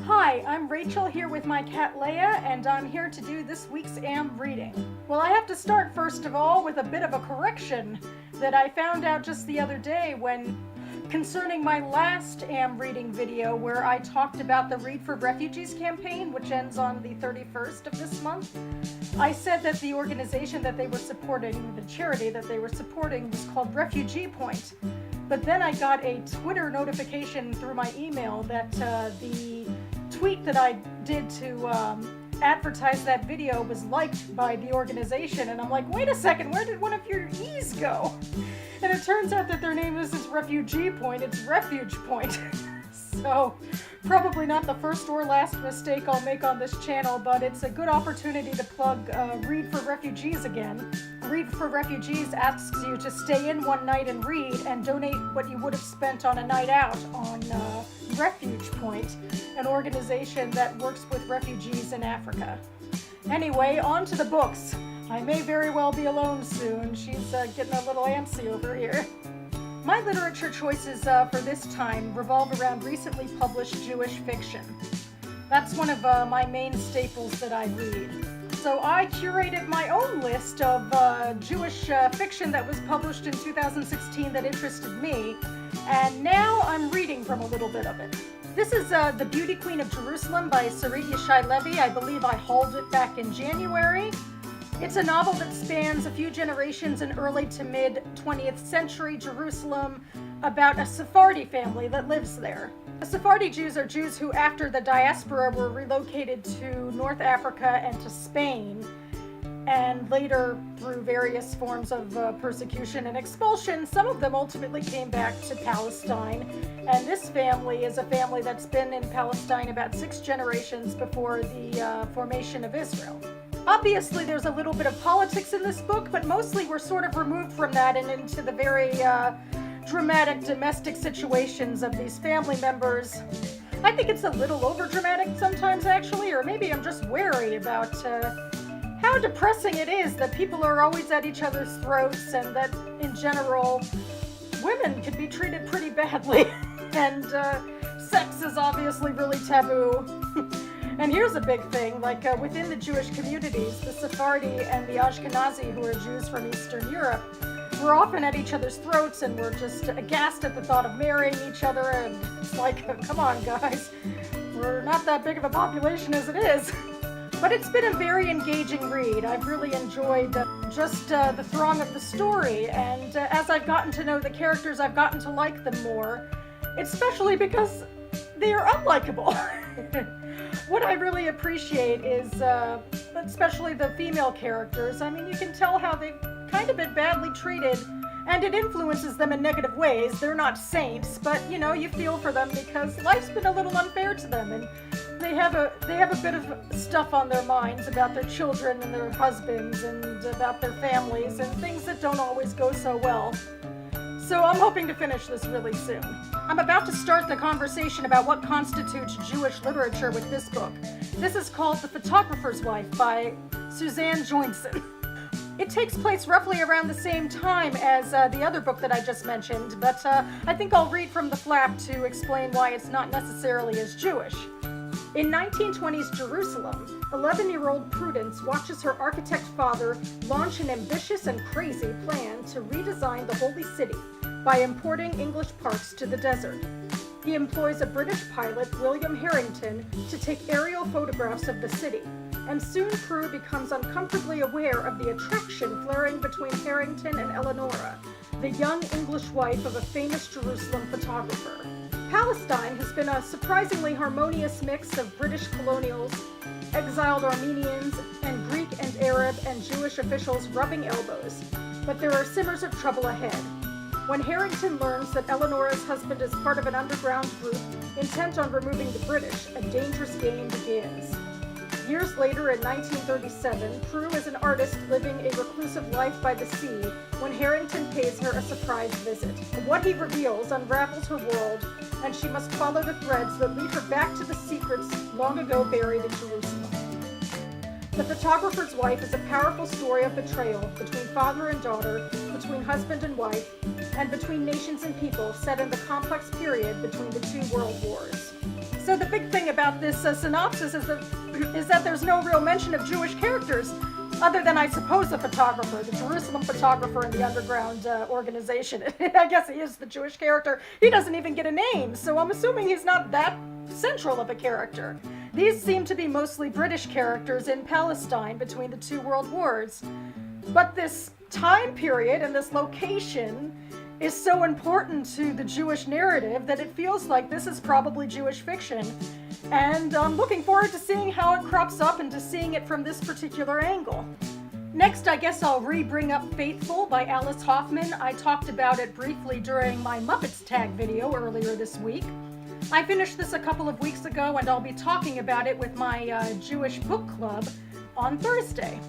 Hi, I'm Rachel here with my cat Leia, and I'm here to do this week's AM reading. Well, I have to start first of all with a bit of a correction that I found out just the other day when concerning my last AM reading video where I talked about the Read for Refugees campaign, which ends on the 31st of this month. I said that the organization that they were supporting, the charity that they were supporting, was called Refugee Point. But then I got a Twitter notification through my email that the tweet that I did to advertise that video was liked by the organization, and I'm like, wait a second, where did one of your E's go? And it turns out that their name isn't Refugee Point, it's Refuge Point. So, probably not the first or last mistake I'll make on this channel, but it's a good opportunity to plug Read for Refugees again. Read for Refugees asks you to stay in one night and read and donate what you would have spent on a night out on Refuge Point, an organization that works with refugees in Africa. Anyway, on to the books. I may very well be alone soon. She's getting a little antsy over here. My literature choices for this time revolve around recently published Jewish fiction. That's one of my main staples that I read. So I curated my own list of Jewish fiction that was published in 2016 that interested me, and now I'm reading from a little bit of it. This is The Beauty Queen of Jerusalem by Sarit Yishai-Levi. I believe I hauled it back in January. It's a novel that spans a few generations in early to mid 20th century Jerusalem about a Sephardi family that lives there. The Sephardi Jews are Jews who, after the diaspora, were relocated to North Africa and to Spain, and later, through various forms of persecution and expulsion, some of them ultimately came back to Palestine. And this family is a family that's been in Palestine about 6 generations before the formation of Israel. Obviously, there's a little bit of politics in this book, but mostly we're sort of removed from that and into the very dramatic domestic situations of these family members. I think it's a little overdramatic sometimes, actually, or maybe I'm just wary about how depressing it is that people are always at each other's throats, and that, in general, women can be treated pretty badly, and sex is obviously really taboo. And here's a big thing, like within the Jewish communities, the Sephardi and the Ashkenazi, who are Jews from Eastern Europe, we're often at each other's throats, and we're just aghast at the thought of marrying each other, and it's like, come on guys, we're not that big of a population as it is. But it's been a very engaging read. I've really enjoyed just the throng of the story, and as I've gotten to know the characters, I've gotten to like them more, especially because they are unlikable. What I really appreciate is, especially the female characters, I mean, you can tell how they've kind of been badly treated, and it influences them in negative ways. They're not saints, but, you know, you feel for them because life's been a little unfair to them, and they have a bit of stuff on their minds about their children and their husbands and about their families and things that don't always go so well. So I'm hoping to finish this really soon. I'm about to start the conversation about what constitutes Jewish literature with this book. This is called The Photographer's Wife by Suzanne Joinson. It takes place roughly around the same time as the other book that I just mentioned, but I think I'll read from the flap to explain why it's not necessarily as Jewish. In 1920s Jerusalem, 11-year-old Prudence watches her architect father launch an ambitious and crazy plan to redesign the Holy City by importing English parks to the desert. He employs a British pilot, William Harrington, to take aerial photographs of the city, and soon Prue becomes uncomfortably aware of the attraction flaring between Harrington and Eleonora, the young English wife of a famous Jerusalem photographer. Palestine has been a surprisingly harmonious mix of British colonials, exiled Armenians, and Greek and Arab and Jewish officials rubbing elbows, but there are simmers of trouble ahead. When Harrington learns that Eleonora's husband is part of an underground group intent on removing the British, a dangerous game begins. Years later, in 1937, Prue is an artist living a reclusive life by the sea when Harrington pays her a surprise visit. What he reveals unravels her world, and she must follow the threads that lead her back to the secrets long ago buried in Jerusalem. The Photographer's Wife is a powerful story of betrayal between father and daughter, between husband and wife, and between nations and people set in the complex period between the two world wars. So the big thing about this synopsis is that there's no real mention of Jewish characters, other than, I suppose, the photographer, the Jerusalem photographer in the underground organization. I guess he is the Jewish character. He doesn't even get a name, so I'm assuming he's not that central of a character. These seem to be mostly British characters in Palestine between the two world wars. But this time period and this location is so important to the Jewish narrative that it feels like this is probably Jewish fiction. And I'm looking forward to seeing how it crops up and to seeing it from this particular angle. Next, I guess I'll bring up Faithful by Alice Hoffman. I talked about it briefly during my Muppets Tag video earlier this week. I finished this a couple of weeks ago, and I'll be talking about it with my Jewish book club on Thursday.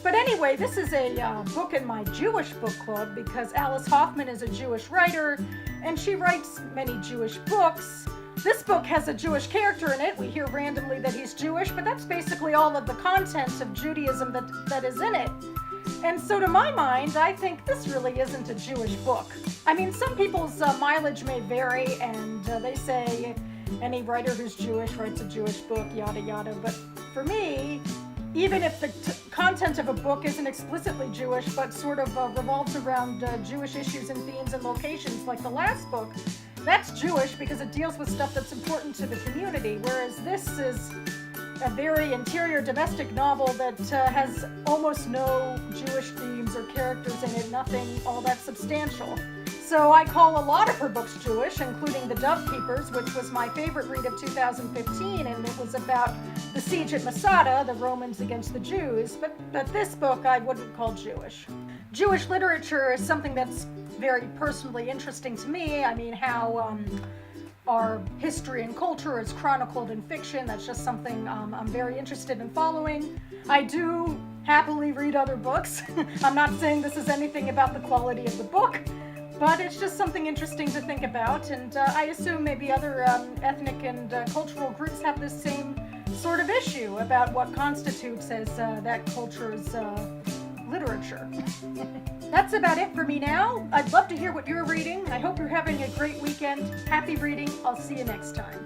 But anyway, this is a book in my Jewish book club because Alice Hoffman is a Jewish writer, and she writes many Jewish books. This book has a Jewish character in it. We hear randomly that he's Jewish, but that's basically all of the content of Judaism that is in it. And so to my mind, I think this really isn't a Jewish book. I mean, some people's mileage may vary, and they say any writer who's Jewish writes a Jewish book, yada yada. But for me, even if the content of a book isn't explicitly Jewish, but sort of revolves around Jewish issues and themes and locations, like the last book, that's Jewish because it deals with stuff that's important to the community, whereas this is a very interior domestic novel that has almost no Jewish themes or characters in it, nothing all that substantial. So I call a lot of her books Jewish, including The Dove Keepers, which was my favorite read of 2015, and it was about the siege at Masada, the Romans against the Jews, but this book I wouldn't call Jewish. Jewish literature is something that's very personally interesting to me. I mean, how our history and culture is chronicled in fiction, that's just something I'm very interested in following. I do happily read other books. I'm not saying this is anything about the quality of the book, but it's just something interesting to think about, and I assume maybe other ethnic and cultural groups have this same sort of issue about what constitutes as that culture's literature. That's about it for me now. I'd love to hear what you're reading. I hope you're having a great weekend. Happy reading. I'll see you next time.